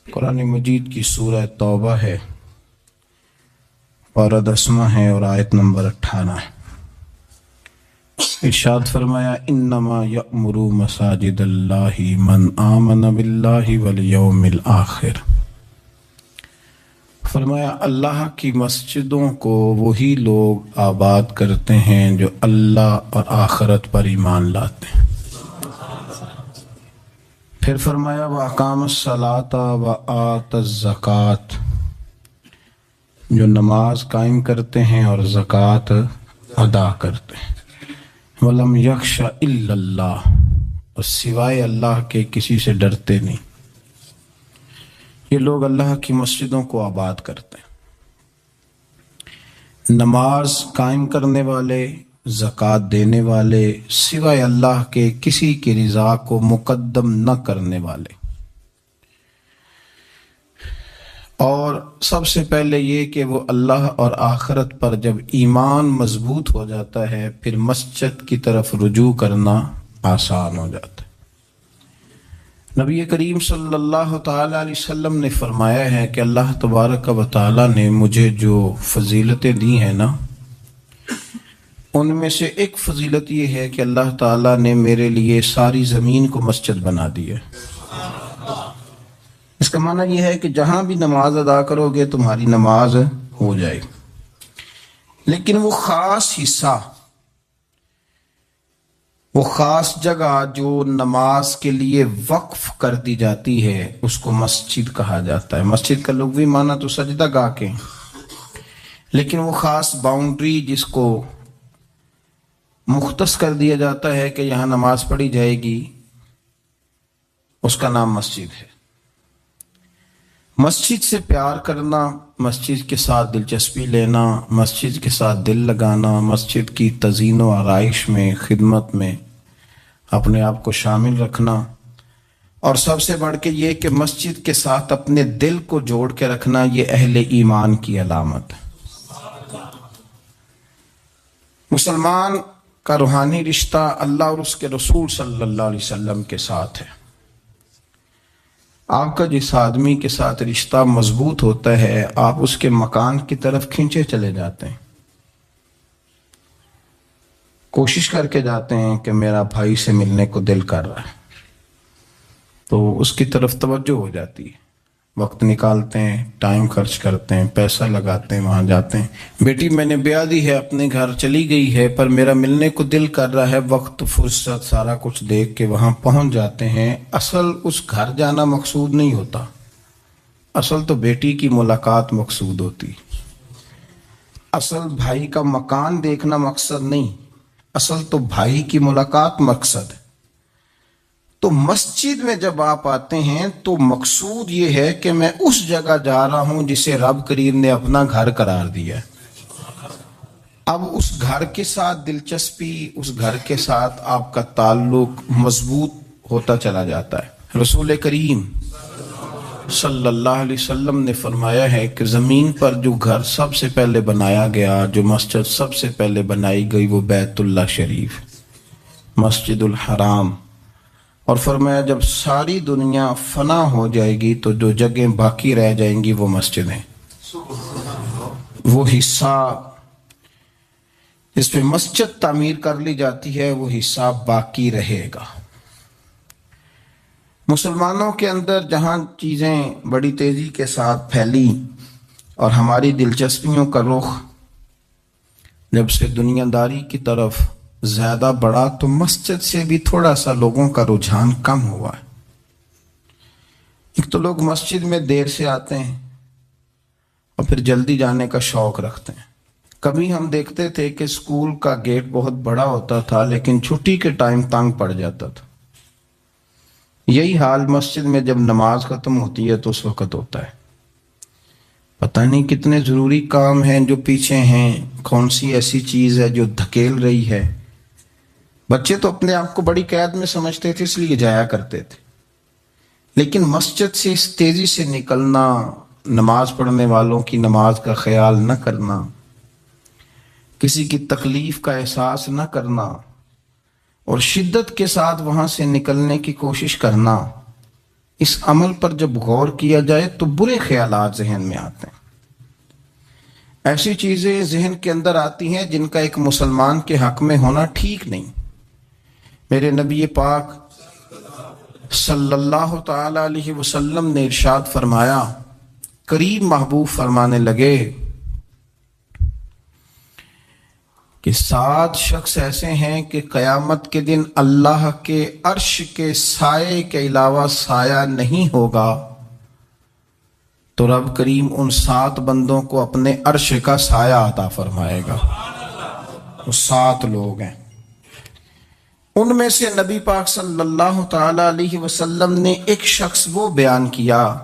قرآن مجید کی سورہ توبہ ہے، پارہ 10 ہے اور آیت نمبر 18 ہے۔ ارشاد فرمایا انما یأمر مساجد اللہ من آمن باللہ والیوم الآخر۔ فرمایا اللہ کی مسجدوں کو وہی لوگ آباد کرتے ہیں جو اللہ اور آخرت پر ایمان لاتے ہیں۔ پھر فرمایا وَأَقَامَ الصَّلَاةَ وَآتَى الزَّكَاةَ، جو نماز قائم کرتے ہیں اور زکوٰۃ ادا کرتے ہیں۔ وَلَمْ يَخْشَ إِلَّا اللَّهُ، اور سوائے اللہ کے کسی سے ڈرتے نہیں۔ یہ لوگ اللہ کی مسجدوں کو آباد کرتے ہیں، نماز قائم کرنے والے، زکوٰۃ دینے والے، سوائے اللہ کے کسی کی رضا کو مقدم نہ کرنے والے۔ اور سب سے پہلے یہ کہ وہ اللہ اور آخرت پر جب ایمان مضبوط ہو جاتا ہے پھر مسجد کی طرف رجوع کرنا آسان ہو جاتا ہے۔ نبی کریم صلی اللہ تعالیٰ علیہ وسلم نے فرمایا ہے کہ اللہ تبارک و تعالیٰ نے مجھے جو فضیلتیں دی ہیں نا، ان میں سے ایک فضیلت یہ ہے کہ اللہ تعالیٰ نے میرے لیے ساری زمین کو مسجد بنا دی ہے۔ اس کا معنی یہ ہے کہ جہاں بھی نماز ادا کرو گے تمہاری نماز ہو جائے، لیکن وہ خاص حصہ، وہ خاص جگہ جو نماز کے لیے وقف کر دی جاتی ہے اس کو مسجد کہا جاتا ہے۔ مسجد کا لغوی معنی تو سجدہ گاہ کے، لیکن وہ خاص باؤنڈری جس کو مختص کر دیا جاتا ہے کہ یہاں نماز پڑھی جائے گی، اس کا نام مسجد ہے۔ مسجد سے پیار کرنا، مسجد کے ساتھ دلچسپی لینا، مسجد کے ساتھ دل لگانا، مسجد کی تزئین و آرائش میں، خدمت میں اپنے آپ کو شامل رکھنا، اور سب سے بڑھ کے یہ کہ مسجد کے ساتھ اپنے دل کو جوڑ کے رکھنا، یہ اہل ایمان کی علامت ہے۔ مسلمان کا روحانی رشتہ اللہ اور اس کے رسول صلی اللہ علیہ وسلم کے ساتھ ہے۔ آپ کا جس آدمی کے ساتھ رشتہ مضبوط ہوتا ہے آپ اس کے مکان کی طرف کھنچے چلے جاتے ہیں، کوشش کر کے جاتے ہیں کہ میرا بھائی سے ملنے کو دل کر رہا ہے، تو اس کی طرف توجہ ہو جاتی ہے، وقت نکالتے ہیں، ٹائم خرچ کرتے ہیں، پیسہ لگاتے ہیں، وہاں جاتے ہیں۔ بیٹی میں نے بیاہ دی ہے، اپنے گھر چلی گئی ہے، پر میرا ملنے کو دل کر رہا ہے، وقت فرصت سارا کچھ دیکھ کے وہاں پہنچ جاتے ہیں۔ اصل اس گھر جانا مقصود نہیں ہوتا، اصل تو بیٹی کی ملاقات مقصود ہوتی، اصل بھائی کا مکان دیکھنا مقصد نہیں، اصل تو بھائی کی ملاقات مقصد ہے۔ تو مسجد میں جب آپ آتے ہیں تو مقصود یہ ہے کہ میں اس جگہ جا رہا ہوں جسے رب کریم نے اپنا گھر قرار دیا ہے۔ اب اس گھر کے ساتھ دلچسپی، اس گھر کے ساتھ آپ کا تعلق مضبوط ہوتا چلا جاتا ہے۔ رسول کریم صلی اللہ علیہ وسلم نے فرمایا ہے کہ زمین پر جو گھر سب سے پہلے بنایا گیا، جو مسجد سب سے پہلے بنائی گئی، وہ بیت اللہ شریف، مسجد الحرام، اور فرمایا جب ساری دنیا فنا ہو جائے گی تو جو جگہیں باقی رہ جائیں گی وہ مسجدیں، وہ حصہ جس پہ مسجد تعمیر کر لی جاتی ہے وہ حصہ باقی رہے گا۔ مسلمانوں کے اندر جہاں چیزیں بڑی تیزی کے ساتھ پھیلی اور ہماری دلچسپیوں کا رخ جب سے دنیا داری کی طرف زیادہ بڑھا تو مسجد سے بھی تھوڑا سا لوگوں کا رجحان کم ہوا ہے۔ ایک تو لوگ مسجد میں دیر سے آتے ہیں اور پھر جلدی جانے کا شوق رکھتے ہیں۔ کبھی ہم دیکھتے تھے کہ اسکول کا گیٹ بہت بڑا ہوتا تھا لیکن چھٹی کے ٹائم تنگ پڑ جاتا تھا۔ یہی حال مسجد میں جب نماز ختم ہوتی ہے تو اس وقت ہوتا ہے۔ پتہ نہیں کتنے ضروری کام ہیں جو پیچھے ہیں، کون سی ایسی چیز ہے جو دھکیل رہی ہے۔ بچے تو اپنے آپ کو بڑی قید میں سمجھتے تھے اس لیے جایا کرتے تھے، لیکن مسجد سے اس تیزی سے نکلنا، نماز پڑھنے والوں کی نماز کا خیال نہ کرنا، کسی کی تکلیف کا احساس نہ کرنا اور شدت کے ساتھ وہاں سے نکلنے کی کوشش کرنا، اس عمل پر جب غور کیا جائے تو برے خیالات ذہن میں آتے ہیں، ایسی چیزیں ذہن کے اندر آتی ہیں جن کا ایک مسلمان کے حق میں ہونا ٹھیک نہیں۔ میرے نبی پاک صلی اللہ تعالی علیہ وسلم نے ارشاد فرمایا، قریب محبوب فرمانے لگے کہ 7 شخص ایسے ہیں کہ قیامت کے دن اللہ کے عرش کے سائے کے علاوہ سایہ نہیں ہوگا، تو رب کریم ان 7 بندوں کو اپنے عرش کا سایہ عطا فرمائے گا۔ وہ 7 لوگ ہیں، ان میں سے نبی پاک صلی اللہ تعالی علیہ وسلم نے ایک شخص وہ بیان کیا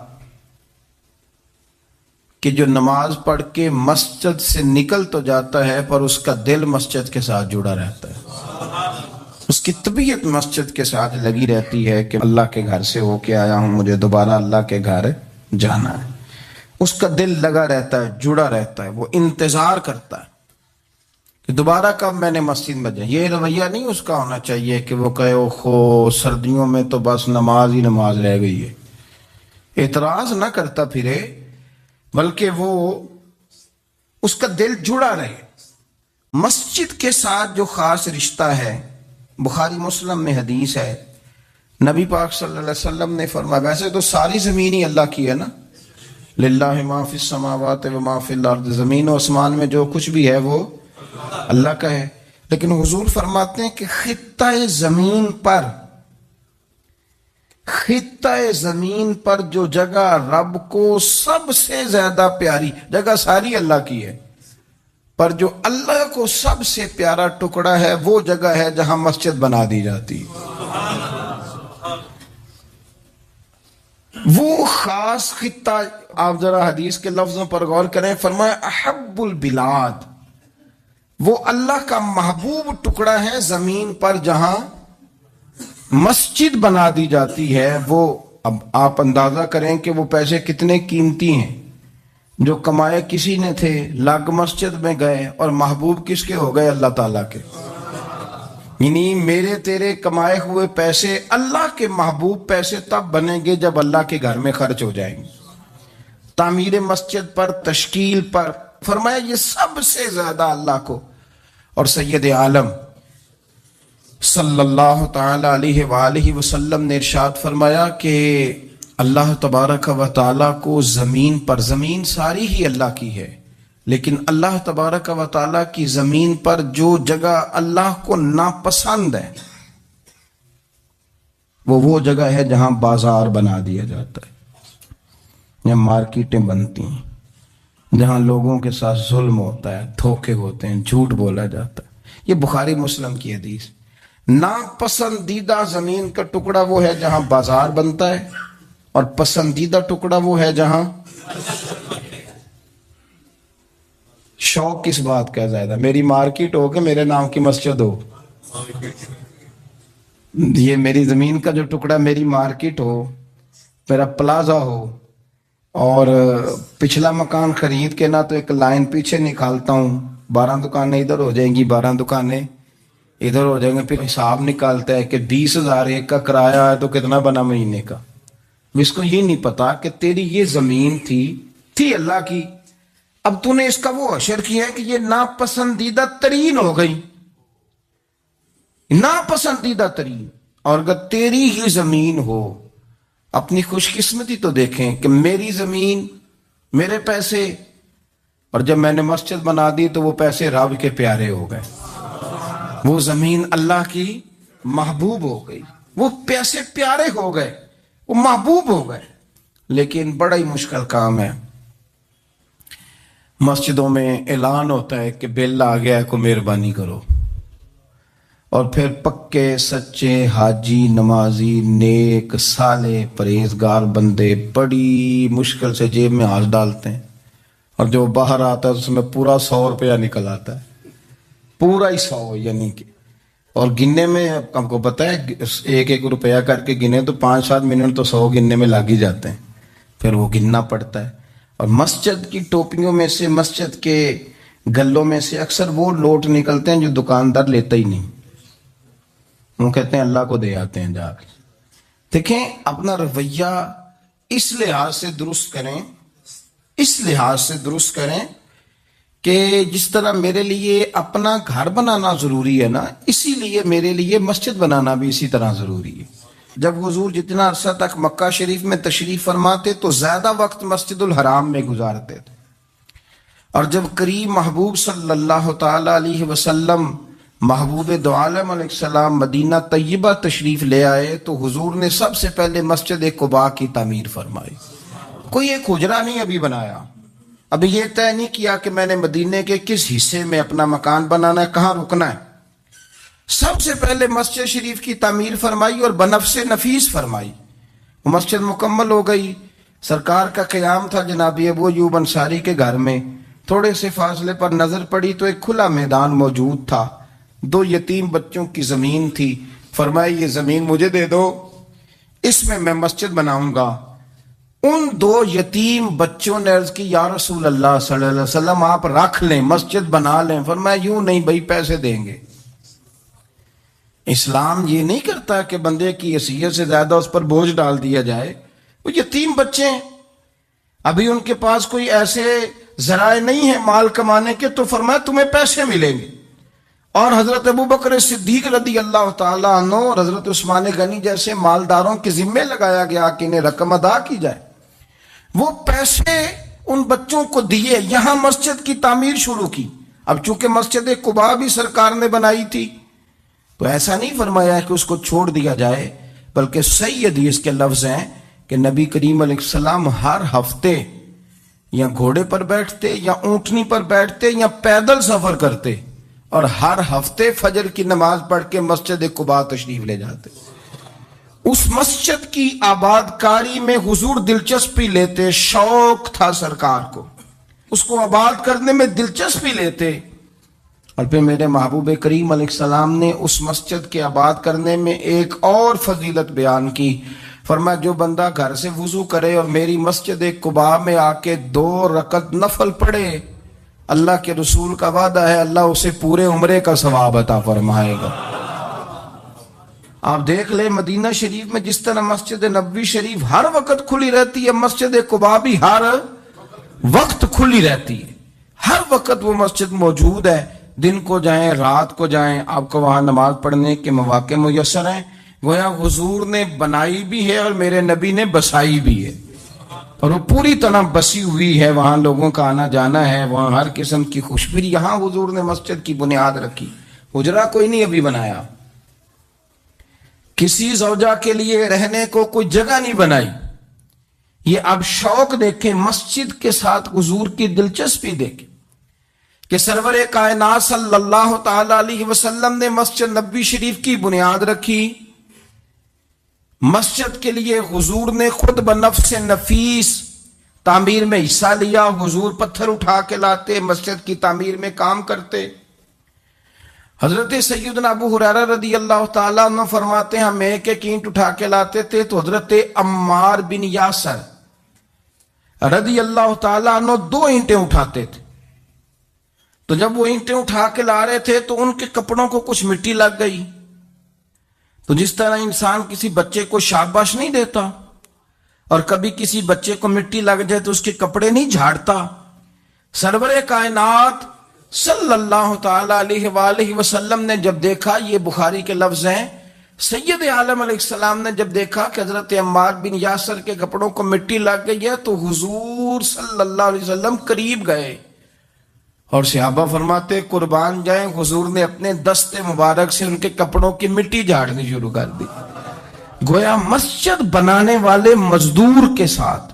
کہ جو نماز پڑھ کے مسجد سے نکل تو جاتا ہے پر اس کا دل مسجد کے ساتھ جڑا رہتا ہے، اس کی طبیعت مسجد کے ساتھ لگی رہتی ہے کہ اللہ کے گھر سے ہو کے آیا ہوں، مجھے دوبارہ اللہ کے گھر جانا ہے، اس کا دل لگا رہتا ہے، جڑا رہتا ہے، وہ انتظار کرتا ہے کہ دوبارہ کب میں نے مسجد میں جائیں۔ یہ رویہ نہیں اس کا ہونا چاہیے کہ وہ کہے اوہو سردیوں میں تو بس نماز ہی نماز رہ گئی ہے، اعتراض نہ کرتا پھرے، بلکہ وہ اس کا دل جڑا رہے۔ مسجد کے ساتھ جو خاص رشتہ ہے، بخاری مسلم میں حدیث ہے، نبی پاک صلی اللہ علیہ وسلم نے فرمایا، ویسے تو ساری زمین ہی اللہ کی ہے نا، للہ ما فی السماوات و ما فی الارض، زمین و آسمان میں جو کچھ بھی ہے وہ اللہ کا ہے، لیکن حضور فرماتے ہیں کہ خطہ زمین پر جو جگہ رب کو سب سے زیادہ پیاری جگہ، ساری اللہ کی ہے، پر جو اللہ کو سب سے پیارا ٹکڑا ہے وہ جگہ ہے جہاں مسجد بنا دی جاتی ہے۔ وہ خاص خطہ، آپ ذرا حدیث کے لفظوں پر غور کریں، فرمایا احب البلاد، وہ اللہ کا محبوب ٹکڑا ہے زمین پر جہاں مسجد بنا دی جاتی ہے۔ وہ اب آپ اندازہ کریں کہ وہ پیسے کتنے قیمتی ہیں، جو کمائے کسی نے تھے، لگ مسجد میں گئے، اور محبوب کس کے ہو گئے؟ اللہ تعالیٰ کے۔ یعنی میرے تیرے کمائے ہوئے پیسے اللہ کے محبوب پیسے تب بنیں گے جب اللہ کے گھر میں خرچ ہو جائیں گے، تعمیر مسجد پر، تشکیل پر۔ فرمایا یہ سب سے زیادہ اللہ کو، اور سید عالم صلی اللہ تعالی علیہ وآلہ وسلم نے ارشاد فرمایا کہ اللہ تبارک و تعالیٰ کو زمین پر، زمین ساری ہی اللہ کی ہے، لیکن اللہ تبارک و تعالیٰ کی زمین پر جو جگہ اللہ کو ناپسند ہے وہ جگہ ہے جہاں بازار بنا دیا جاتا ہے، جہاں مارکیٹیں بنتی ہیں، جہاں لوگوں کے ساتھ ظلم ہوتا ہے، دھوکے ہوتے ہیں، جھوٹ بولا جاتا ہے۔ یہ بخاری مسلم کی حدیث۔ ناپسندیدہ زمین کا ٹکڑا وہ ہے جہاں بازار بنتا ہے، اور پسندیدہ ٹکڑا وہ ہے جہاں شوق کس بات کا زیادہ، میری مارکیٹ ہو کہ میرے نام کی مسجد ہو، یہ میری زمین کا جو ٹکڑا میری مارکیٹ ہو، میرا پلازا ہو، اور پچھلا مکان خرید کے نہ تو ایک لائن پیچھے نکالتا ہوں، 12 دکانیں ادھر ہو جائیں گی، 12 دکانیں ادھر ہو جائیں گے، پھر حساب نکالتا ہے کہ 20,000 ایک کا کرایہ ہے تو کتنا بنا مہینے کا۔ اس کو یہ نہیں پتا کہ تیری یہ زمین تھی اللہ کی، اب تو نے اس کا وہ حشر کیا ہے کہ یہ ناپسندیدہ ترین ہو گئی، ناپسندیدہ ترین۔ اور اگر تیری ہی زمین ہو، اپنی خوش قسمتی تو دیکھیں کہ میری زمین، میرے پیسے، اور جب میں نے مسجد بنا دی تو وہ پیسے رب کے پیارے ہو گئے، وہ زمین اللہ کی محبوب ہو گئی، وہ پیسے پیارے ہو گئے، وہ محبوب ہو گئے۔ لیکن بڑا ہی مشکل کام ہے، مسجدوں میں اعلان ہوتا ہے کہ بل آ گیا ہے، کو مہربانی کرو، اور پھر پکے سچے حاجی، نمازی، نیک صالح پرہیزگار بندے بڑی مشکل سے جیب میں ہاتھ ڈالتے ہیں، اور جو باہر آتا ہے اس میں پورا 100 روپیہ نکل آتا ہے، پورا ہی 100، یعنی کہ، اور گننے میں ہم کو پتہ ہے 1 روپیہ کر کے گنے تو 5-7 منٹ تو 100 گننے میں لگ ہی جاتے ہیں، پھر وہ گننا پڑتا ہے۔ اور مسجد کی ٹوپیوں میں سے، مسجد کے گلوں میں سے اکثر وہ لوٹ نکلتے ہیں جو دکاندار لیتا ہی نہیں، وہ کہتے ہیں اللہ کو دے آتے ہیں جا کے، دیکھیں اپنا رویہ اس لحاظ سے درست کریں، اس لحاظ سے درست کریں کہ جس طرح میرے لیے اپنا گھر بنانا ضروری ہے نا، اسی لیے میرے لیے مسجد بنانا بھی اسی طرح ضروری ہے۔ جب حضور جتنا عرصہ تک مکہ شریف میں تشریف فرماتے تو زیادہ وقت مسجد الحرام میں گزارتے تھے، اور جب قریب محبوب صلی اللہ تعالی علیہ وسلم محبوب دو عالم علیہ السلام مدینہ طیبہ تشریف لے آئے تو حضور نے سب سے پہلے مسجد قباء کی تعمیر فرمائی۔ کوئی ایک حجرہ نہیں ابھی بنایا، ابھی یہ طے نہیں کیا کہ میں نے مدینے کے کس حصے میں اپنا مکان بنانا ہے، کہاں رکنا ہے۔ سب سے پہلے مسجد شریف کی تعمیر فرمائی اور بنفس نفیس فرمائی۔ وہ مسجد مکمل ہو گئی، سرکار کا قیام تھا جناب ابو ایوب انصاری کے گھر میں، تھوڑے سے فاصلے پر نظر پڑی تو ایک کھلا میدان موجود تھا، 2 یتیم بچوں کی زمین تھی، فرمایا یہ زمین مجھے دے دو، اس میں مسجد بناؤں گا۔ ان 2 یتیم بچوں نے عرض کی یا رسول اللہ صلی اللہ علیہ وسلم آپ رکھ لیں، مسجد بنا لیں۔ فرمایا یوں نہیں بھائی، پیسے دیں گے۔ اسلام یہ نہیں کرتا کہ بندے کی حیثیت سے زیادہ اس پر بوجھ ڈال دیا جائے۔ وہ یتیم بچے ہیں، ابھی ان کے پاس کوئی ایسے ذرائع نہیں ہے مال کمانے کے، تو فرمایا تمہیں پیسے ملیں گے۔ اور حضرت ابوبکر صدیق رضی اللہ تعالیٰ عنہ اور حضرت عثمان غنی جیسے مالداروں کے ذمے لگایا گیا کہ انہیں رقم ادا کی جائے۔ وہ پیسے ان بچوں کو دیے، یہاں مسجد کی تعمیر شروع کی۔ اب چونکہ مسجد قباء بھی سرکار نے بنائی تھی تو ایسا نہیں فرمایا کہ اس کو چھوڑ دیا جائے، بلکہ صحیح حدیث کے لفظ ہیں کہ نبی کریم علیہ السلام ہر ہفتے یا گھوڑے پر بیٹھتے یا اونٹنی پر بیٹھتے یا پیدل سفر کرتے، اور ہر ہفتے فجر کی نماز پڑھ کے مسجد قباء تشریف لے جاتے۔ اس مسجد کی آباد کاری میں حضور دلچسپی لیتے، شوق تھا سرکار کو، اس کو آباد کرنے میں دلچسپی لیتے۔ اور پھر میرے محبوب کریم علیہ السلام نے اس مسجد کے آباد کرنے میں ایک اور فضیلت بیان کی۔ فرمایا جو بندہ گھر سے وضو کرے اور میری مسجد قباء میں آ کے 2 رکعت نفل پڑھے، اللہ کے رسول کا وعدہ ہے اللہ اسے پورے عمرے کا ثواب عطا فرمائے گا۔ آپ دیکھ لیں مدینہ شریف میں جس طرح مسجد نبوی شریف ہر وقت کھلی رہتی ہے، مسجد قباء بھی ہر وقت کھلی رہتی ہے، ہر وقت وہ مسجد موجود ہے۔ دن کو جائیں رات کو جائیں، آپ کو وہاں نماز پڑھنے کے مواقع میسر ہیں۔ گویا حضور نے بنائی بھی ہے اور میرے نبی نے بسائی بھی ہے، اور وہ پوری طرح بسی ہوئی ہے، وہاں لوگوں کا آنا جانا ہے، وہاں ہر قسم کی خوشبری۔ یہاں حضور نے مسجد کی بنیاد رکھی، حجرہ کوئی نہیں ابھی بنایا، کسی زوجہ کے لیے رہنے کو کوئی جگہ نہیں بنائی۔ یہ اب شوق دیکھیں، مسجد کے ساتھ حضور کی دلچسپی دیکھیں کہ سرور کائنات صلی اللہ تعالی علیہ وسلم نے مسجد نبوی شریف کی بنیاد رکھی۔ مسجد کے لیے حضور نے خود بنفس نفیس تعمیر میں حصہ لیا، حضور پتھر اٹھا کے لاتے، مسجد کی تعمیر میں کام کرتے۔ حضرت سیدنا ابو ہریرہ رضی اللہ تعالیٰ عنہ فرماتے ہیں ہم ایک اینٹ اٹھا کے لاتے تھے تو حضرت عمار بن یاسر رضی اللہ تعالیٰ عنہ 2 اینٹیں اٹھاتے تھے۔ تو جب وہ اینٹیں اٹھا کے لا رہے تھے تو ان کے کپڑوں کو کچھ مٹی لگ گئی، تو جس طرح انسان کسی بچے کو شاباش نہیں دیتا اور کبھی کسی بچے کو مٹی لگ جائے تو اس کے کپڑے نہیں جھاڑتا، سرور کائنات صلی اللہ تعالی علیہ وآلہ وسلم نے جب دیکھا، یہ بخاری کے لفظ ہیں، سید عالم علیہ السلام نے جب دیکھا کہ حضرت عمار بن یاسر کے کپڑوں کو مٹی لگ گئی ہے تو حضور صلی اللہ علیہ وسلم قریب گئے، اور صحابہ فرماتے قربان جائیں حضور نے اپنے دست مبارک سے ان کے کپڑوں کی مٹی جھاڑنی شروع کر دی۔ گویا مسجد بنانے والے مزدور کے ساتھ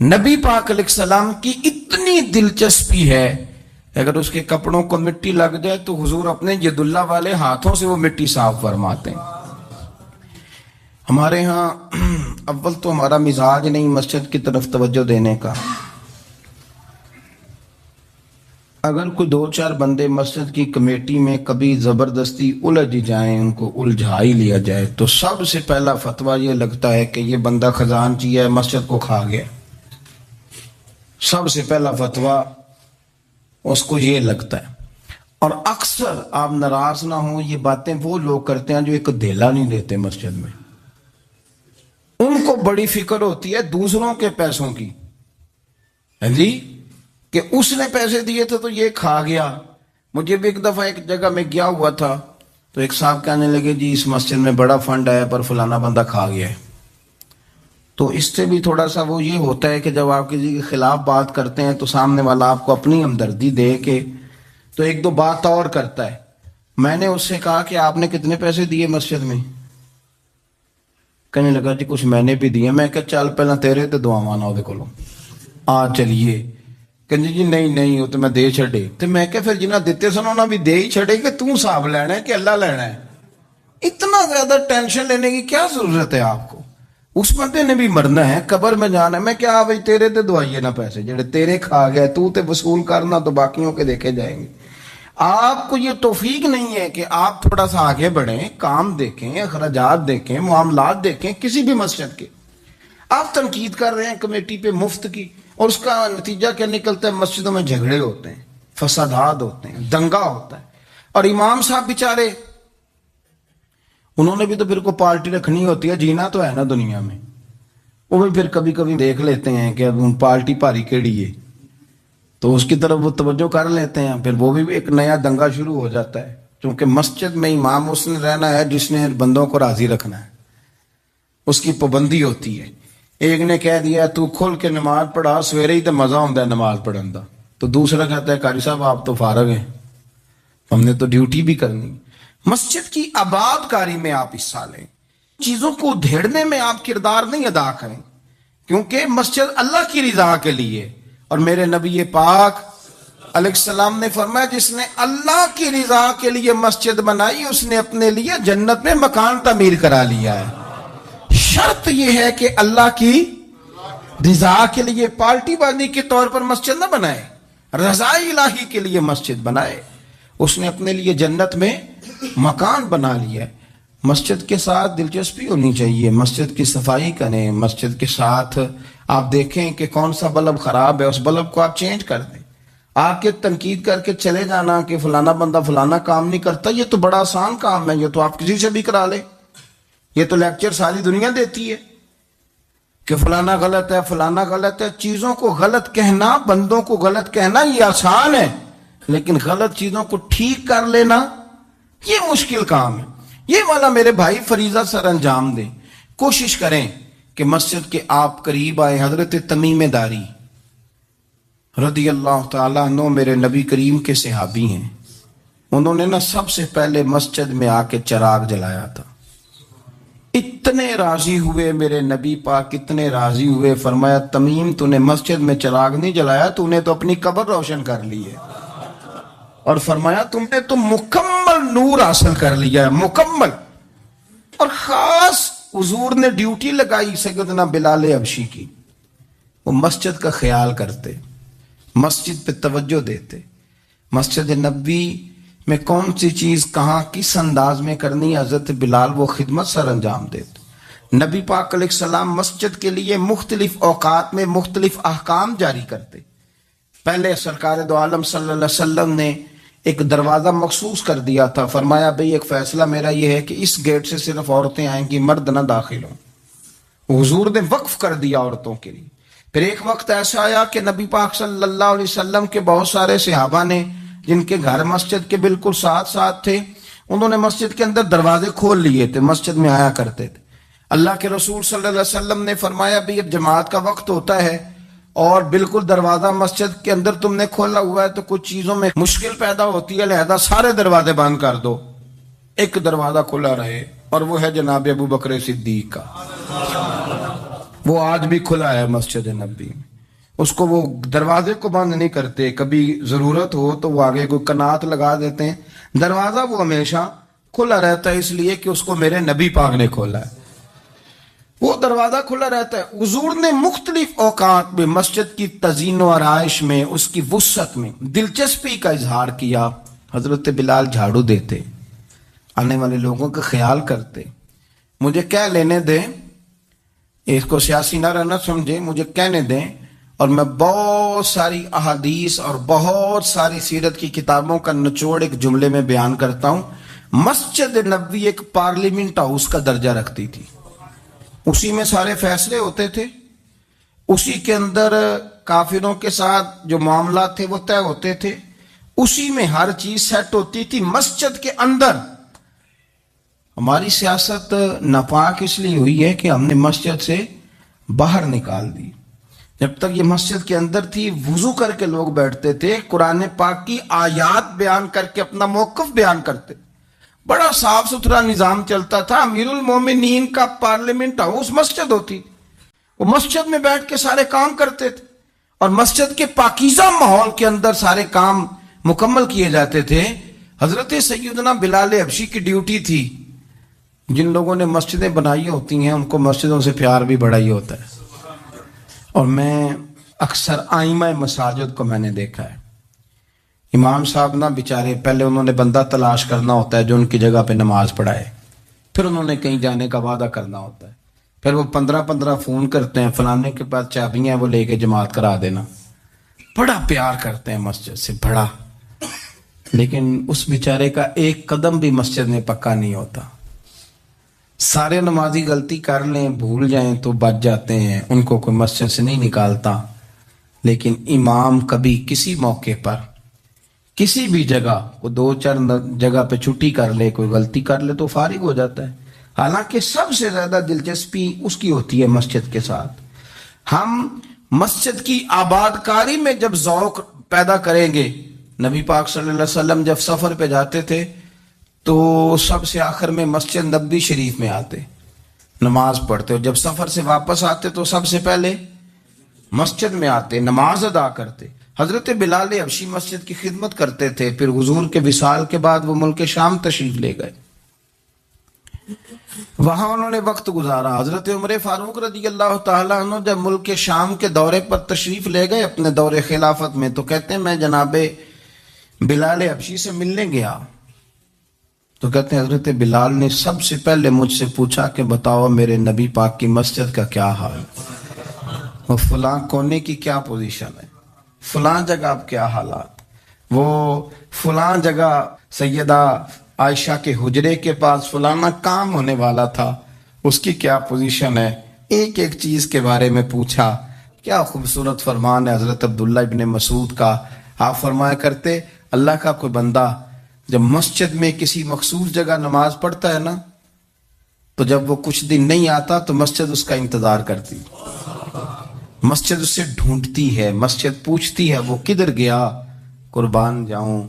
نبی پاک علیہ السلام کی اتنی دلچسپی ہے، اگر اس کے کپڑوں کو مٹی لگ جائے تو حضور اپنے ید اللہ والے ہاتھوں سے وہ مٹی صاف فرماتے ہیں۔ ہمارے ہاں اول تو ہمارا مزاج نہیں مسجد کی طرف توجہ دینے کا، اگر کوئی 2-4 بندے مسجد کی کمیٹی میں کبھی زبردستی الجھ جائیں، ان کو الجھا ہی لیا جائے، تو سب سے پہلا فتویٰ یہ لگتا ہے کہ یہ بندہ خزانچی ہے، مسجد کو کھا گیا۔ سب سے پہلا فتویٰ اس کو یہ لگتا ہے، اور اکثر آپ ناراض نہ ہوں، یہ باتیں وہ لوگ کرتے ہیں جو ایک دھیلا نہیں دیتے مسجد میں۔ ان کو بڑی فکر ہوتی ہے دوسروں کے پیسوں کی، ہاں جی، کہ اس نے پیسے دیے تھے تو یہ کھا گیا۔ مجھے بھی ایک دفعہ ایک جگہ میں گیا ہوا تھا تو ایک صاحب کہنے لگے جی اس مسجد میں بڑا فنڈ آیا پر فلانا بندہ کھا گیا ہے۔ تو اس سے بھی تھوڑا سا وہ یہ ہوتا ہے کہ جب آپ کسی کے خلاف بات کرتے ہیں تو سامنے والا آپ کو اپنی ہمدردی دے کے تو ایک دو بات اور کرتا ہے۔ میں نے اس سے کہا کہ آپ نے کتنے پیسے دیے مسجد میں؟ کہنے لگا جی کچھ میں نے بھی دیے۔ میں کہا چل پہلا تیرے تے دعا مانا وہ کولوں آ چلیے۔ کہنے جی نہیں وہ تو میں دے چھڑے۔ تو میں کہا پھر جنہیں دیتے سن انہوں بھی دے ہی چھڑے کہ تو صاحب لینا ہے کہ اللہ لینا ہے؟ اتنا زیادہ ٹینشن لینے کی کیا ضرورت ہے آپ کو؟ اس بندے نے بھی مرنا ہے، قبر میں جانا ہے۔ میں کیا بھائی تیرے تے دعائیے نہ پیسے جڑے تیرے کھا گئے تو تے وصول کرنا تو باقیوں کے دیکھے جائیں گے۔ آپ کو یہ توفیق نہیں ہے کہ آپ تھوڑا سا آگے بڑھیں، کام دیکھیں، اخراجات دیکھیں، معاملات دیکھیں کسی بھی مسجد کے۔ آپ تنقید کر رہے ہیں کمیٹی پہ مفت کی، اور اس کا نتیجہ کیا نکلتا ہے؟ مسجدوں میں جھگڑے ہوتے ہیں، فسادات ہوتے ہیں، دنگا ہوتا ہے۔ اور امام صاحب بیچارے انہوں نے بھی تو پھر کو پارٹی رکھنی ہوتی ہے، جینا تو ہے نا دنیا میں۔ وہ بھی پھر کبھی کبھی دیکھ لیتے ہیں کہ اب پارٹی پاری کیڑی ہے تو اس کی طرف وہ توجہ کر لیتے ہیں، پھر وہ بھی ایک نیا دنگا شروع ہو جاتا ہے۔ کیونکہ مسجد میں امام اس نے رہنا ہے جس نے بندوں کو راضی رکھنا ہے، اس کی پابندی ہوتی ہے۔ ایک نے کہہ دیا تو کھل کے نماز پڑھا، سویرے ہی تو مزہ ہوتا ہے نماز پڑھن دا، تو دوسرا کہتا ہے قاری صاحب آپ تو فارغ ہیں، ہم نے تو ڈیوٹی بھی کرنی۔ مسجد کی آباد کاری میں آپ حصہ لیں، چیزوں کو دھیڑنے میں آپ کردار نہیں ادا کریں، کیونکہ مسجد اللہ کی رضا کے لیے۔ اور میرے نبی پاک علیہ السلام نے فرمایا جس نے اللہ کی رضا کے لیے مسجد بنائی اس نے اپنے لیے جنت میں مکان تعمیر کرا لیا ہے۔ شرط یہ ہے کہ اللہ کی رضا کے لیے پارٹی بازی کے طور پر مسجد نہ بنائے، رضا الہی کے لیے مسجد بنائے۔ اس نے اپنے لیے جنت میں مکان بنا لیا ہے۔ مسجد کے ساتھ دلچسپی ہونی چاہیے، مسجد کی صفائی کریں، مسجد کے ساتھ آپ دیکھیں کہ کون سا بلب خراب ہے اس بلب کو آپ چینج کر دیں۔ آ کے تنقید کر کے چلے جانا کہ فلانا بندہ فلانا کام نہیں کرتا، یہ تو بڑا آسان کام ہے، یہ تو آپ کسی سے بھی کرا لیں۔ یہ تو لیکچر ساری دنیا دیتی ہے کہ فلانا غلط ہے، فلانا غلط ہے۔ چیزوں کو غلط کہنا، بندوں کو غلط کہنا یہ آسان ہے، لیکن غلط چیزوں کو ٹھیک کر لینا یہ مشکل کام ہے۔ یہ والا میرے بھائی فریضہ سر انجام دیں، کوشش کریں کہ مسجد کے آپ قریب آئے۔ حضرت تمیم داری رضی اللہ تعالیٰ عنہ میرے نبی کریم کے صحابی ہیں، انہوں نے نا سب سے پہلے مسجد میں آ کے چراغ جلایا تھا۔ اتنے راضی ہوئے میرے نبی پاک، اتنے راضی ہوئے، فرمایا تمیم تو نے مسجد میں چراغ نہیں جلایا، تو نے تو اپنی قبر روشن کر لی ہے۔ اور فرمایا تم نے تو مکمل نور حاصل کر لیا ہے، مکمل۔ اور خاص حضور نے ڈیوٹی لگائی سیدنا بلال حبشی کی، وہ مسجد کا خیال کرتے، مسجد پہ توجہ دیتے، مسجد نبوی میں کون سی چیز کہاں کس انداز میں کرنی ہے، حضرت بلال وہ خدمت سر انجام دیتے۔ نبی پاک علیہ السلام مسجد کے لیے مختلف اوقات میں مختلف احکام جاری کرتے۔ پہلے سرکار دو عالم صلی اللہ علیہ وسلم نے ایک دروازہ مخصوص کر دیا تھا، فرمایا بھئی ایک فیصلہ میرا یہ ہے کہ اس گیٹ سے صرف عورتیں آئیں گی، مرد نہ داخل ہوں۔ حضور نے وقف کر دیا عورتوں کے لیے۔ پھر ایک وقت ایسا آیا کہ نبی پاک صلی اللہ علیہ وسلم کے بہت سارے صحابہ نے جن کے گھر مسجد کے بالکل ساتھ ساتھ تھے، انہوں نے مسجد کے اندر دروازے کھول لیے تھے، مسجد میں آیا کرتے تھے۔ اللہ کے رسول صلی اللہ علیہ وسلم نے فرمایا بھئی اب جماعت کا وقت ہوتا ہے اور بالکل دروازہ مسجد کے اندر تم نے کھولا ہوا ہے تو کچھ چیزوں میں مشکل پیدا ہوتی ہے، لہذا سارے دروازے بند کر دو، ایک دروازہ کھلا رہے، اور وہ ہے جناب ابو بکر صدیق کا۔ وہ آج بھی کھلا ہے مسجد نبی میں، اس کو وہ دروازے کو بند نہیں کرتے، کبھی ضرورت ہو تو وہ آگے کوئی کنات لگا دیتے ہیں، دروازہ وہ ہمیشہ کھلا رہتا ہے، اس لیے کہ اس کو میرے نبی پاک نے کھولا ہے، وہ دروازہ کھلا رہتا ہے۔ حضور نے مختلف اوقات میں مسجد کی تزئین و آرائش میں، اس کی وسعت میں دلچسپی کا اظہار کیا۔ حضرت بلال جھاڑو دیتے، آنے والے لوگوں کا خیال کرتے۔ مجھے کہہ لینے دیں، اس کو سیاسی نہ رہنا سمجھے، مجھے کہنے دیں، اور میں بہت ساری احادیث اور بہت ساری سیرت کی کتابوں کا نچوڑ ایک جملے میں بیان کرتا ہوں۔ مسجد نبوی ایک پارلیمنٹ ہاؤس کا درجہ رکھتی تھی، اسی میں سارے فیصلے ہوتے تھے، اسی کے اندر کافروں کے ساتھ جو معاملات تھے وہ طے ہوتے تھے، اسی میں ہر چیز سیٹ ہوتی تھی مسجد کے اندر۔ ہماری سیاست ناپاک اس لیے ہوئی ہے کہ ہم نے مسجد سے باہر نکال دی۔ جب تک یہ مسجد کے اندر تھی، وضو کر کے لوگ بیٹھتے تھے، قرآن پاک کی آیات بیان کر کے اپنا موقف بیان کرتے، بڑا صاف ستھرا نظام چلتا تھا۔ امیر المومنین کا پارلیمنٹ ہاؤس مسجد ہوتی، وہ مسجد میں بیٹھ کے سارے کام کرتے تھے، اور مسجد کے پاکیزہ ماحول کے اندر سارے کام مکمل کیے جاتے تھے۔ حضرت سیدنا بلال حبشی کی ڈیوٹی تھی، جن لوگوں نے مسجدیں بنائی ہوتی ہیں ان کو مسجدوں سے پیار بھی بڑا ہی ہوتا ہے، اور میں اکثر آئمہ مساجد کو میں نے دیکھا ہے، امام صاحب نہ بیچارے پہلے انہوں نے بندہ تلاش کرنا ہوتا ہے جو ان کی جگہ پہ نماز پڑھائے، پھر انہوں نے کہیں جانے کا وعدہ کرنا ہوتا ہے، پھر وہ 15 فون کرتے ہیں، فلانے کے پاس چابیاں ہیں وہ لے کے جماعت کرا دینا، بڑا پیار کرتے ہیں مسجد سے بڑا، لیکن اس بیچارے کا ایک قدم بھی مسجد میں پکا نہیں ہوتا۔ سارے نمازی غلطی کر لیں، بھول جائیں تو بچ جاتے ہیں، ان کو کوئی مسجد سے نہیں نکالتا، لیکن امام کبھی کسی موقع پر کسی بھی جگہ کو 2-4 جگہ پہ چھٹی کر لے، کوئی غلطی کر لے تو فارغ ہو جاتا ہے۔ حالانکہ سب سے زیادہ دلچسپی اس کی ہوتی ہے مسجد کے ساتھ۔ ہم مسجد کی آباد کاری میں جب ذوق پیدا کریں گے، نبی پاک صلی اللہ علیہ وسلم جب سفر پہ جاتے تھے تو سب سے آخر میں مسجد نبوی شریف میں آتے، نماز پڑھتے، اور جب سفر سے واپس آتے تو سب سے پہلے مسجد میں آتے، نماز ادا کرتے۔ حضرت بلال حبشی مسجد کی خدمت کرتے تھے، پھر حضور کے وصال کے بعد وہ ملک شام تشریف لے گئے، وہاں انہوں نے وقت گزارا۔ حضرت عمر فاروق رضی اللہ تعالیٰ عنہ جب ملک شام کے دورے پر تشریف لے گئے اپنے دور خلافت میں، تو کہتے ہیں میں جناب بلال حبشی سے ملنے گیا، تو کہتے ہیں حضرت بلال نے سب سے پہلے مجھ سے پوچھا کہ بتاؤ میرے نبی پاک کی مسجد کا کیا حال، وہ فلاں کونے کی کیا پوزیشن ہے، فلاں جگہ اب کیا حالات، وہ فلاں جگہ سیدہ عائشہ کے حجرے کے پاس فلانا کام ہونے والا تھا، اس کی کیا پوزیشن ہے، ایک ایک چیز کے بارے میں پوچھا۔ کیا خوبصورت فرمان ہے حضرت عبداللہ ابن مسعود کا، آپ فرمایا کرتے اللہ کا کوئی بندہ جب مسجد میں کسی مخصوص جگہ نماز پڑھتا ہے نا، تو جب وہ کچھ دن نہیں آتا تو مسجد اس کا انتظار کرتی، مسجد اسے ڈھونڈتی ہے، مسجد پوچھتی ہے وہ کدھر گیا، قربان جاؤں۔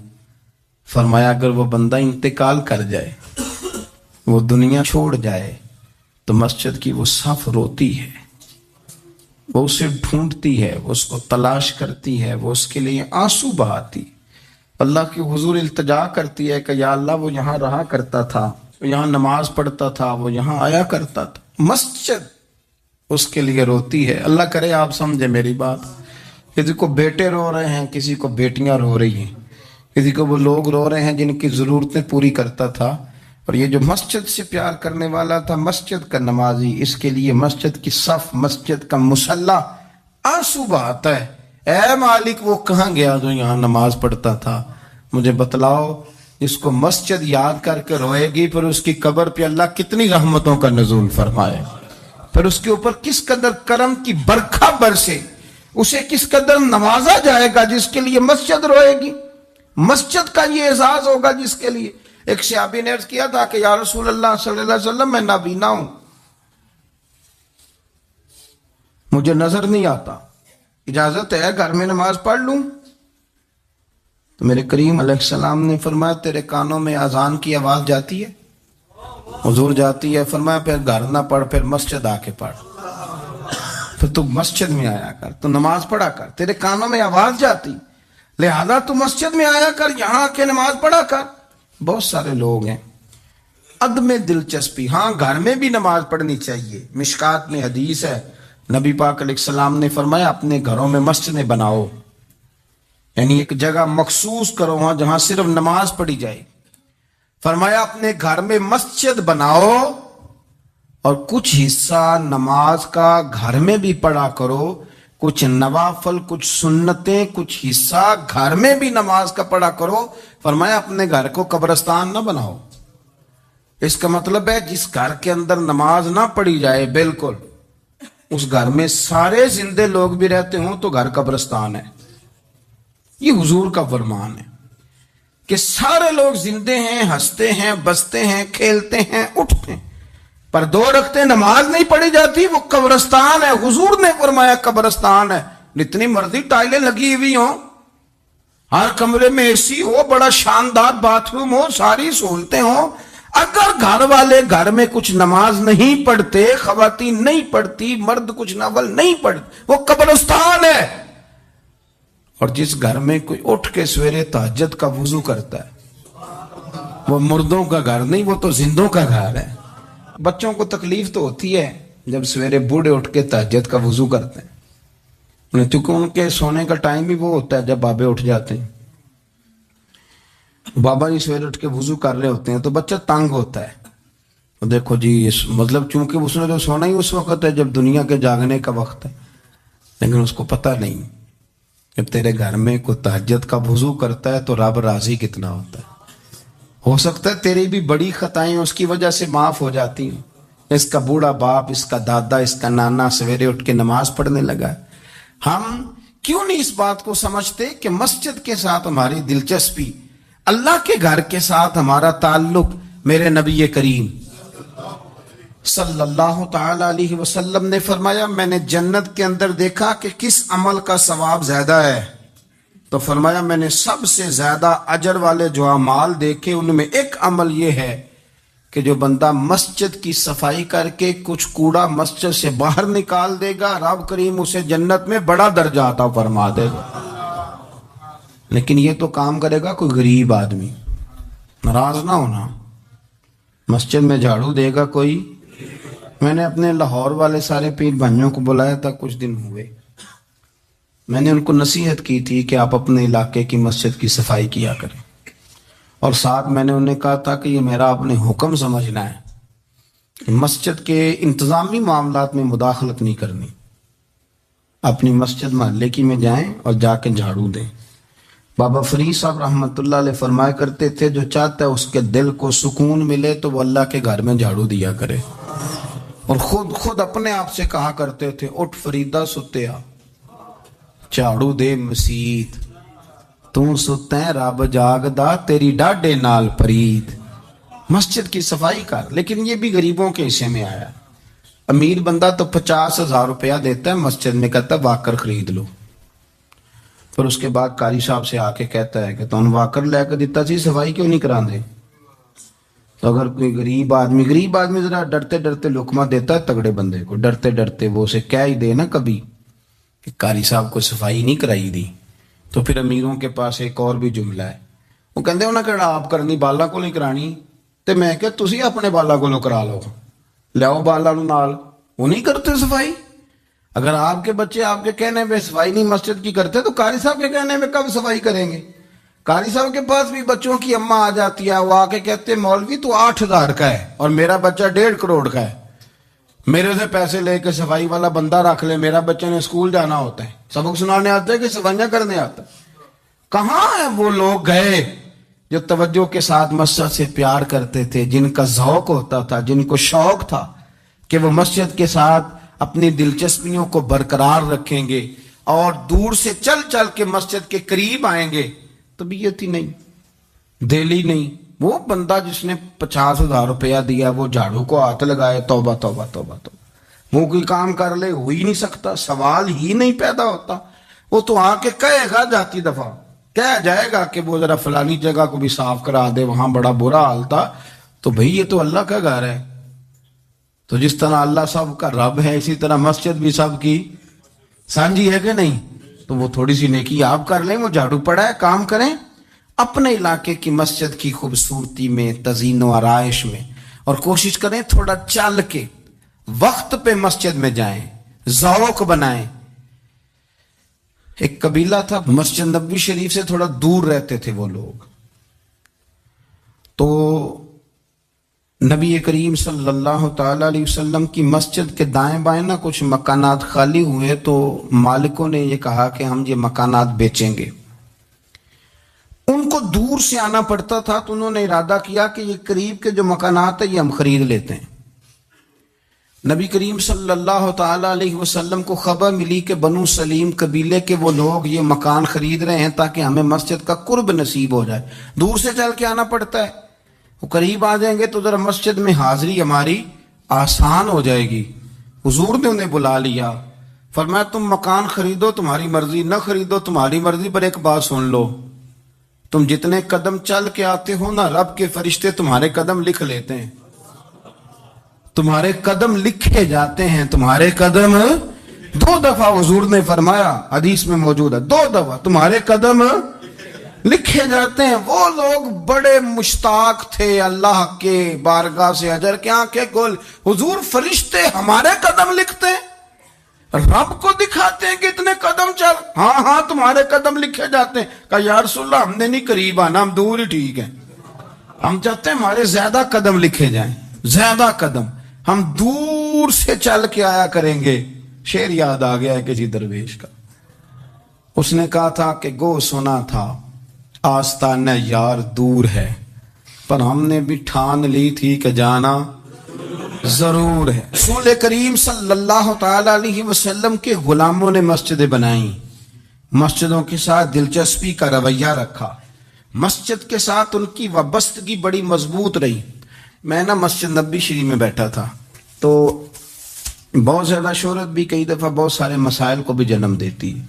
فرمایا اگر وہ بندہ انتقال کر جائے، وہ دنیا چھوڑ جائے، تو مسجد کی وہ صف روتی ہے، وہ اسے ڈھونڈتی ہے، وہ اس کو تلاش کرتی ہے، وہ اس کے لیے آنسو بہاتی، اللہ کی حضور التجا کرتی ہے کہ یا اللہ وہ یہاں رہا کرتا تھا، وہ یہاں نماز پڑھتا تھا، وہ یہاں آیا کرتا تھا، مسجد اس کے لیے روتی ہے۔ اللہ کرے آپ سمجھے میری بات، کسی کو بیٹے رو رہے ہیں، کسی کو بیٹیاں رو رہی ہیں، کسی کو وہ لوگ رو رہے ہیں جن کی ضرورتیں پوری کرتا تھا، اور یہ جو مسجد سے پیار کرنے والا تھا، مسجد کا نمازی، اس کے لیے مسجد کی صف، مسجد کا مصلی آنسو بہاتا ہے، اے مالک وہ کہاں گیا جو یہاں نماز پڑھتا تھا، مجھے بتلاؤ۔ جس کو مسجد یاد کر کے روئے گی، پھر اس کی قبر پہ اللہ کتنی رحمتوں کا نزول فرمائے، پھر اس کے اوپر کس قدر کرم کی برکھا برسے، اسے کس قدر نوازا جائے گا جس کے لیے مسجد روئے گی، مسجد کا یہ اعزاز ہوگا جس کے لیے۔ ایک صحابی نے عرض کیا تھا کہ یا رسول اللہ صلی اللہ علیہ وسلم میں نابینا ہوں، مجھے نظر نہیں آتا، اجازت ہے گھر میں نماز پڑھ لوں؟ تو میرے کریم علیہ السلام نے فرمایا تیرے کانوں میں اذان کی آواز جاتی ہے؟ حضور جاتی ہے۔ فرمایا پھر گھر نہ پڑھ، پھر مسجد آ کے پڑھ، پھر تو مسجد میں آیا کر، تو نماز پڑھا کر، تیرے کانوں میں آواز جاتی، لہذا تو مسجد میں آیا کر، یہاں آ کے نماز پڑھا کر۔ بہت سارے لوگ ہیں عدم دلچسپی، ہاں گھر میں بھی نماز پڑھنی چاہیے، مشکات میں حدیث ہے، نبی پاک علیہ السلام نے فرمایا اپنے گھروں میں مسجدیں بناؤ، یعنی ایک جگہ مخصوص کرو وہاں جہاں صرف نماز پڑھی جائے۔ فرمایا اپنے گھر میں مسجد بناؤ اور کچھ حصہ نماز کا گھر میں بھی پڑھا کرو، کچھ نوافل، کچھ سنتیں، کچھ حصہ گھر میں بھی نماز کا پڑھا کرو۔ فرمایا اپنے گھر کو قبرستان نہ بناؤ، اس کا مطلب ہے جس گھر کے اندر نماز نہ پڑھی جائے بالکل، اس گھر میں سارے زندے لوگ بھی رہتے ہوں تو گھر قبرستان ہے۔ یہ حضور کا فرمان ہے کہ سارے لوگ زندے ہیں، ہنستے ہیں، بستے ہیں، کھیلتے ہیں، اٹھتے ہیں، پر 2 رکعتیں نماز نہیں پڑھی جاتی، وہ قبرستان ہے۔ حضور نے فرمایا قبرستان ہے۔ جتنی مرضی ٹائلیں لگی ہوئی ہوں، ہر کمرے میں اے سی ہو، بڑا شاندار باتھ روم ہو، ساری سہولتیں ہوں، اگر گھر والے گھر میں کچھ نماز نہیں پڑھتے، خواتین نہیں پڑھتی، مرد کچھ نفل نہیں پڑھتے، وہ قبرستان ہے۔ اور جس گھر میں کوئی اٹھ کے سویرے تہجد کا وضو کرتا ہے، وہ مردوں کا گھر نہیں، وہ تو زندوں کا گھر ہے۔ بچوں کو تکلیف تو ہوتی ہے جب سویرے بوڑھے اٹھ کے تہجد کا وضو کرتے ہیں، چونکہ ان کے سونے کا ٹائم بھی وہ ہوتا ہے جب بابے اٹھ جاتے ہیں۔ بابا جی سویرے اٹھ کے وضو کر رہے ہوتے ہیں تو بچہ تنگ ہوتا ہے، دیکھو جی مطلب چونکہ اس نے تو سونا ہی اس وقت ہے جب دنیا کے جاگنے کا وقت ہے، لیکن اس کو پتہ نہیں جب تیرے گھر میں کوئی تہجد کا وضو کرتا ہے تو رب راضی کتنا ہوتا ہے۔ ہو سکتا ہے تیری بھی بڑی خطائیں اس کی وجہ سے معاف ہو جاتی ہیں۔ اس کا بوڑھا باپ، اس کا دادا، اس کا نانا سویرے اٹھ کے نماز پڑھنے لگا ہے۔ ہم کیوں نہیں اس بات کو سمجھتے کہ مسجد کے ساتھ ہماری دلچسپی، اللہ کے گھر کے ساتھ ہمارا تعلق، میرے نبی کریم صلی اللہ تعالی علیہ وسلم نے فرمایا میں نے جنت کے اندر دیکھا کہ کس عمل کا ثواب زیادہ ہے، تو فرمایا میں نے سب سے زیادہ اجر والے جو اعمال دیکھے ان میں ایک عمل یہ ہے کہ جو بندہ مسجد کی صفائی کر کے کچھ کوڑا مسجد سے باہر نکال دے گا، رب کریم اسے جنت میں بڑا درجہ عطا فرما دے گا۔ لیکن یہ تو کام کرے گا کوئی غریب آدمی، ناراض نہ ہونا، مسجد میں جھاڑو دے گا کوئی۔ میں نے اپنے لاہور والے سارے پیر بھائیوں کو بلایا تھا، کچھ دن ہوئے، میں نے ان کو نصیحت کی تھی کہ آپ اپنے علاقے کی مسجد کی صفائی کیا کریں، اور ساتھ میں نے انہیں کہا تھا کہ یہ میرا اپنے حکم سمجھنا ہے کہ مسجد کے انتظامی معاملات میں مداخلت نہیں کرنی، اپنی مسجد محلے کی میں جائیں اور جا کے جھاڑو دیں۔ بابا فرید صاحب رحمۃ اللہ علیہ فرمایا کرتے تھے جو چاہتا ہے اس کے دل کو سکون ملے تو وہ اللہ کے گھر میں جھاڑو دیا کرے، اور خود اپنے آپ سے کہا کرتے تھے اٹھ فریدہ ستیا جھاڑو دے مسیت، تو ستا ہے رب جاگدا تیری ڈاڈے نال پرید۔ مسجد کی صفائی کر، لیکن یہ بھی غریبوں کے حصے میں آیا۔ امیر بندہ تو 50,000 روپیہ دیتا ہے مسجد میں، کہتا ہے واکر خرید لو، پھر اس کے بعد قاری صاحب سے آ کے کہتا ہے کہ تم واکر لے کے دیتا سی، صفائی کیوں نہیں کرا دے؟ تو اگر کوئی غریب آدمی ذرا ڈرتے ڈرتے لقمہ دیتا ہے تگڑے بندے کو، ڈرتے ڈرتے وہ اسے کہہ ہی دے نا کبھی کہ قاری صاحب کو صفائی نہیں کرائی دی، تو پھر امیروں کے پاس ایک اور بھی جملہ ہے، وہ کہتے ہیں انہیں کہنا آپ کرنی بالا کو نہیں کرانی، تو میں کہ تسی اپنے بالا کو کرا لو، لیاؤ بالا نو نال، وہ نہیں کرتے صفائی۔ اگر آپ کے بچے آپ کے کہنے پہ صفائی نہیں مسجد کی کرتے تو قاری صاحب کے کہنے میں کب صفائی کریں گے؟ قاری صاحب کے پاس بھی بچوں کی اماں آ جاتی ہے، وہ آ کے کہتے ہیں مولوی تو 8,000 کا ہے اور میرا بچہ 1.5 کروڑ کا ہے، میرے سے پیسے لے کے صفائی والا بندہ رکھ لے، میرا بچہ نے اسکول جانا ہوتا ہے، سبق سنانے آتا ہے کہ صفائیاں کرنے آتا ہے۔ کہاں ہیں وہ لوگ گئے جو توجہ کے ساتھ مسجد سے پیار کرتے تھے، جن کا ذوق ہوتا تھا، جن کو شوق تھا کہ وہ مسجد کے ساتھ اپنی دلچسپیوں کو برقرار رکھیں گے اور دور سے چل چل کے مسجد کے قریب آئیں گے؟ طبیعت ہی نہیں، دل ہی نہیں۔ وہ بندہ جس نے 50,000 روپیہ دیا وہ جھاڑو کو ہاتھ لگائے، توبہ توبہ توبہ توبہ، وہ کوئی کام کر لے، ہو ہی نہیں سکتا، سوال ہی نہیں پیدا ہوتا۔ وہ تو آ کے کہے گا، جاتی دفعہ کہہ جائے گا کہ وہ ذرا فلانی جگہ کو بھی صاف کرا دے، وہاں بڑا برا حال تھا، تو بھئی یہ تو اللہ کا گھر ہے، تو جس طرح اللہ سب کا رب ہے اسی طرح مسجد بھی سب کی سانجی ہے کہ نہیں؟ تو وہ تھوڑی سی نیکی آپ کر لیں، وہ جھاڑو پڑا ہے، کام کریں اپنے علاقے کی مسجد کی خوبصورتی میں، تزئین و آرائش میں، اور کوشش کریں تھوڑا چل کے وقت پہ مسجد میں جائیں، ذوق بنائیں۔ ایک قبیلہ تھا مسجد نبوی شریف سے تھوڑا دور رہتے تھے وہ لوگ، تو نبی کریم صلی اللہ تعالی علیہ وسلم کی مسجد کے دائیں بائیں نا کچھ مکانات خالی ہوئے، تو مالکوں نے یہ کہا کہ ہم یہ مکانات بیچیں گے، ان کو دور سے آنا پڑتا تھا، تو انہوں نے ارادہ کیا کہ یہ قریب کے جو مکانات ہیں یہ ہم خرید لیتے ہیں۔ نبی کریم صلی اللہ تعالی علیہ وسلم کو خبر ملی کہ بنو سلیم قبیلے کے وہ لوگ یہ مکان خرید رہے ہیں تاکہ ہمیں مسجد کا قرب نصیب ہو جائے۔ دور سے چل کے آنا پڑتا ہے، وہ قریب آ جائیں گے تو ذرا مسجد میں حاضری ہماری آسان ہو جائے گی۔ حضور نے انہیں بلا لیا، فرمایا تم مکان خریدو تمہاری مرضی، نہ خریدو تمہاری مرضی، پر ایک بات سن لو، تم جتنے قدم چل کے آتے ہو نا، رب کے فرشتے تمہارے قدم لکھ لیتے ہیں، تمہارے قدم لکھے جاتے ہیں، تمہارے قدم 2 دفعہ حضور نے فرمایا، حدیث میں موجود ہے، 2 دفعہ تمہارے قدم لکھے جاتے ہیں۔ وہ لوگ بڑے مشتاق تھے اللہ کے بارگاہ سے اجر کے آنکھیں کھول، حضور فرشتے ہمارے قدم لکھتے ہیں، رب کو دکھاتے ہیں کہ اتنے قدم چل، ہاں ہاں تمہارے قدم لکھے جاتے ہیں۔ کہا یا رسول اللہ ہم نے نہیں قریب آنا، ہم دور ہی ٹھیک ہیں، ہم چاہتے ہیں ہمارے زیادہ قدم لکھے جائیں، زیادہ قدم، ہم دور سے چل کے آیا کریں گے۔ شعر یاد آ گیا ہے کسی درویش کا، اس نے کہا تھا کہ گو سنا تھا آستانہ یار دور ہے، پر ہم نے بھی ٹھان لی تھی کہ جانا ضرور ہے۔ رسول کریم صلی اللہ تعالی علیہ وسلم کے غلاموں نے مسجدیں بنائیں، مسجدوں کے ساتھ دلچسپی کا رویہ رکھا، مسجد کے ساتھ ان کی وابستگی بڑی مضبوط رہی۔ میں نا مسجد نبی شریف میں بیٹھا تھا تو بہت زیادہ شہرت بھی کئی دفعہ بہت سارے مسائل کو بھی جنم دیتی ہے،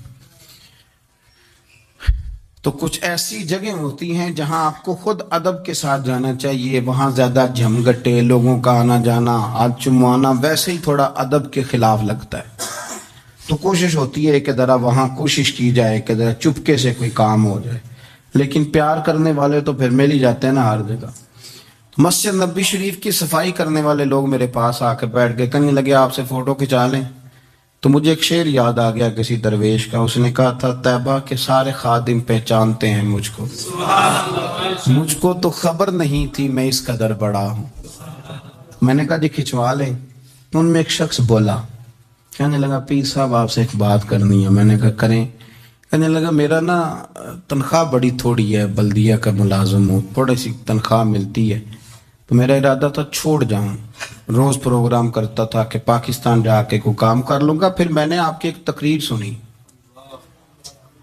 تو کچھ ایسی جگہیں ہوتی ہیں جہاں آپ کو خود ادب کے ساتھ جانا چاہیے، وہاں زیادہ جھمگٹے لوگوں کا آنا جانا، ہاتھ چموانا ویسے ہی تھوڑا ادب کے خلاف لگتا ہے، تو کوشش ہوتی ہے کہ ذرا وہاں کوشش کی جائے کہ ذرا چپکے سے کوئی کام ہو جائے، لیکن پیار کرنے والے تو پھر مل ہی جاتے ہیں نا ہر جگہ۔ مسجد نبی شریف کی صفائی کرنے والے لوگ میرے پاس آ کے بیٹھ گئے، کہنے لگے آپ سے فوٹو کھچا لیں، تو مجھے ایک شعر یاد آ گیا کسی درویش کا، اس نے کہا تھا طیبہ کے سارے خادم پہچانتے ہیں مجھ کو تو خبر نہیں تھی میں اس قدر بڑا ہوں۔ میں نے کہا جی کھچوا لیں، ان میں ایک شخص بولا، کہنے لگا پیر صاحب آپ سے ایک بات کرنی ہے۔ میں نے کہا کریں۔ کہنے لگا میرا نا تنخواہ بڑی تھوڑی ہے، بلدیہ کا ملازم ہوں، تھوڑی سی تنخواہ ملتی ہے، تو میرا ارادہ تھا چھوڑ جاؤں، روز پروگرام کرتا تھا کہ پاکستان جا کے کوئی کام کر لوں گا۔ پھر میں نے آپ کی ایک تقریر سنی،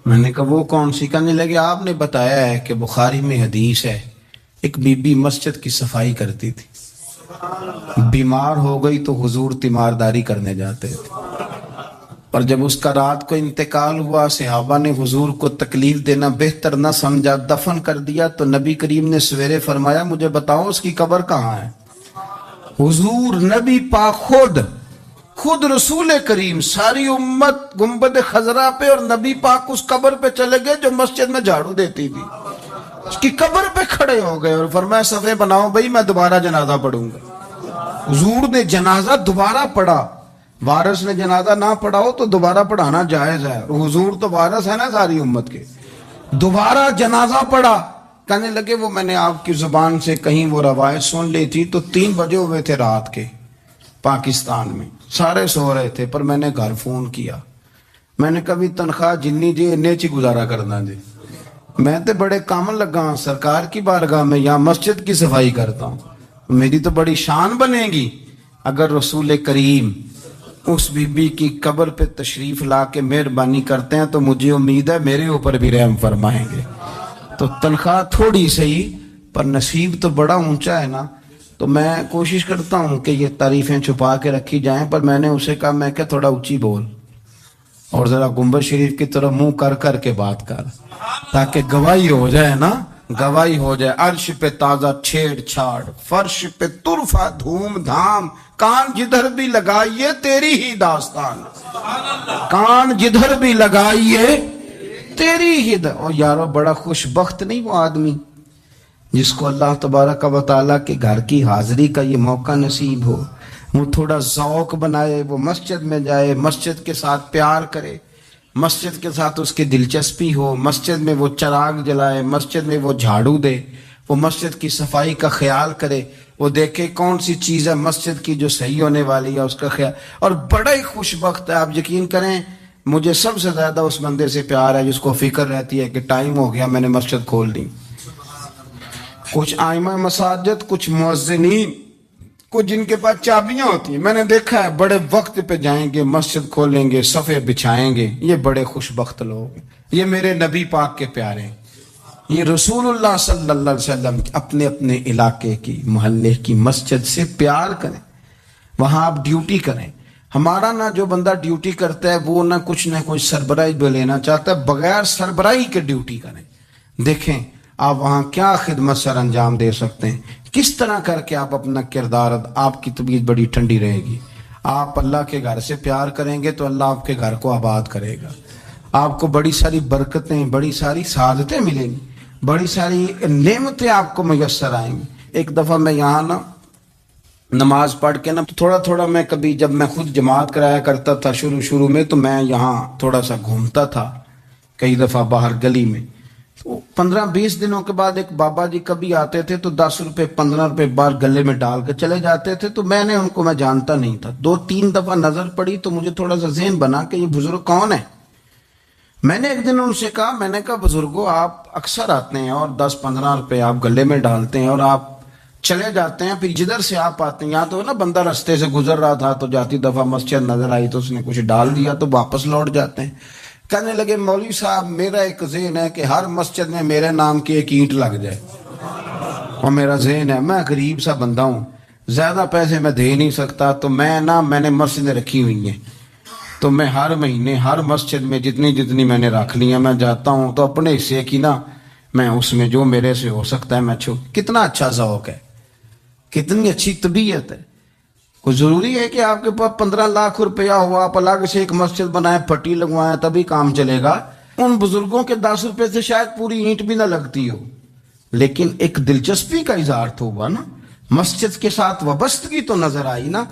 میں نے کہا وہ کون سی؟ کہنے لگے آپ نے بتایا ہے کہ بخاری میں حدیث ہے ایک بی بی مسجد کی صفائی کرتی تھی، بیمار ہو گئی تو حضور تیمارداری کرنے جاتے تھے، اور جب اس کا رات کو انتقال ہوا صحابہ نے حضور کو تکلیف دینا بہتر نہ سمجھا، دفن کر دیا، تو نبی کریم نے سویرے فرمایا مجھے بتاؤ اس کی قبر کہاں ہے؟ حضور نبی پاک خود رسول کریم ساری امت گنبد خضرا پہ، اور نبی پاک اس قبر پہ چلے گئے جو مسجد میں جھاڑو دیتی تھی، اس کی قبر پہ کھڑے ہو گئے اور فرمایا صفحے بناؤ بھائی میں دوبارہ جنازہ پڑھوں گا۔ حضور نے جنازہ دوبارہ پڑھا، وارث نے جنازہ نہ پڑھا ہو تو دوبارہ پڑھانا جائز ہے، حضور تو وارث ہے نا ساری امت کے، دوبارہ جنازہ پڑھا۔ کہنے لگے وہ میں نے آپ کی زبان سے کہیں وہ روایت سن لی تھی، تو 3 بجے ہوئے تھے رات کے پاکستان میں، سارے سو رہے تھے، پر میں نے گھر فون کیا، میں نے کبھی تنخواہ جنی جی انہیں چی گزارا کرنا جی، میں تے بڑے کام لگا ہوں سرکار کی بارگاہ میں، یہاں مسجد کی صفائی کرتا ہوں، میری تو بڑی شان بنے گی اگر رسول کریم اس بی بی کی قبر پہ تشریف لا کے مہربانی کرتے ہیں، تو مجھے امید ہے میرے اوپر بھی رحم فرمائیں گے۔ تو تنخواہ تھوڑی صحیح پر نصیب تو بڑا اونچا ہے نا، تو میں کوشش کرتا ہوں کہ یہ تعریفیں چھپا کے رکھی جائیں، پر میں نے اسے کہا میں کہ تھوڑا اونچی بول اور ذرا گنبد شریف کی طرف منہ کر کے بات کر، تاکہ گواہی ہو جائے نا، گواہی ہو جائے۔ عرش پہ تازہ چھیڑ چھاڑ، فرش پہ طرفہ دھوم دھام، کان جدھر بھی لگائیے تیری ہی داستان، کان جدھر بھی لگائیے تیری ہی اور یارو بڑا خوش بخت نہیں وہ آدمی جس کو اللہ تبارک و تعالیٰ کے گھر کی حاضری کا یہ موقع نصیب ہو، وہ تھوڑا ذوق بنائے، وہ مسجد میں جائے، مسجد کے ساتھ پیار کرے، مسجد کے ساتھ اس کی دلچسپی ہو، مسجد میں وہ چراغ جلائے، مسجد میں وہ جھاڑو دے، وہ مسجد کی صفائی کا خیال کرے، وہ دیکھے کون سی چیز ہے مسجد کی جو صحیح ہونے والی ہے اس کا خیال، اور بڑا ہی خوش بخت ہے۔ آپ یقین کریں مجھے سب سے زیادہ اس بندے سے پیار ہے جس کو فکر رہتی ہے کہ ٹائم ہو گیا میں نے مسجد کھول دی. کچھ ائمہ مساجد، کچھ مؤذنین، کچھ جن کے پاس چابیاں ہوتی ہیں، میں نے دیکھا ہے بڑے وقت پہ جائیں گے، مسجد کھولیں گے، صفے بچھائیں گے. یہ بڑے خوش بخت لوگ، یہ میرے نبی پاک کے پیارے ہیں. یہ رسول اللہ صلی اللہ علیہ وسلم اپنے اپنے علاقے کی، محلے کی مسجد سے پیار کریں، وہاں آپ ڈیوٹی کریں. ہمارا نہ جو بندہ ڈیوٹی کرتا ہے وہ نہ کچھ سربراہی بھی لینا چاہتا ہے، بغیر سربراہی کے ڈیوٹی کریں. دیکھیں آپ وہاں کیا خدمت سر انجام دے سکتے ہیں، کس طرح کر کے آپ اپنا کردار، آپ کی طبیعت بڑی ٹھنڈی رہے گی. آپ اللہ کے گھر سے پیار کریں گے تو اللہ آپ کے گھر کو آباد کرے گا. آپ کو بڑی ساری برکتیں، بڑی ساری سعادتیں ملیں گی، بڑی ساری نعمتیں آپ کو میسر آئیں گی. ایک دفعہ میں یہاں نماز پڑھ کے تھوڑا تھوڑا میں کبھی جب میں خود جماعت کرایا کرتا تھا شروع میں، تو میں یہاں تھوڑا سا گھومتا تھا کئی دفعہ باہر گلی میں. 15-20 دنوں کے بعد ایک بابا جی کبھی آتے تھے تو 10 روپے 15 روپے بار گلے میں ڈال کے چلے جاتے تھے. تو میں نے ان کو، میں جانتا نہیں تھا، 2-3 دفعہ نظر پڑی تو مجھے تھوڑا سا ذہن بنا کہ یہ بزرگ کون ہے. میں نے ایک دن ان سے کہا، میں نے کہا بزرگوں آپ اکثر آتے ہیں اور 10-15 روپے آپ گلے میں ڈالتے ہیں اور آپ چلے جاتے ہیں، پھر جدھر سے آپ آتے ہیں، یہاں تو بندہ رستے سے گزر رہا تھا تو جاتی دفعہ مسجد نظر آئی تو اس نے کچھ ڈال دیا تو واپس لوٹ جاتے ہیں. کہنے لگے مولوی صاحب میرا ایک ذہن ہے کہ ہر مسجد میں میرے نام کی ایک اینٹ لگ جائے، اور میرا ذہن ہے، میں غریب سا بندہ ہوں، زیادہ پیسے میں دے نہیں سکتا، تو میں نے مسجدیں رکھی ہوئی ہیں تو میں ہر مہینے ہر مسجد میں جتنی میں نے رکھ لی ہیں، میں جاتا ہوں تو اپنے حصے کی میں اس میں جو میرے سے ہو سکتا ہے میں کتنا اچھا ذوق ہے، کتنی اچھی طبیعت ہے. کوئی ضروری ہے کہ آپ کے پاس 15 لاکھ روپیہ ہوا آپ الگ سے ایک مسجد بنائیں، پٹی لگوائیں تبھی کام چلے گا؟ ان بزرگوں کے 10 روپے سے شاید پوری اینٹ بھی نہ لگتی ہو، لیکن ایک دلچسپی کا اظہار تو ہوا نا، مسجد کے ساتھ وابستگی تو نظر آئی نا.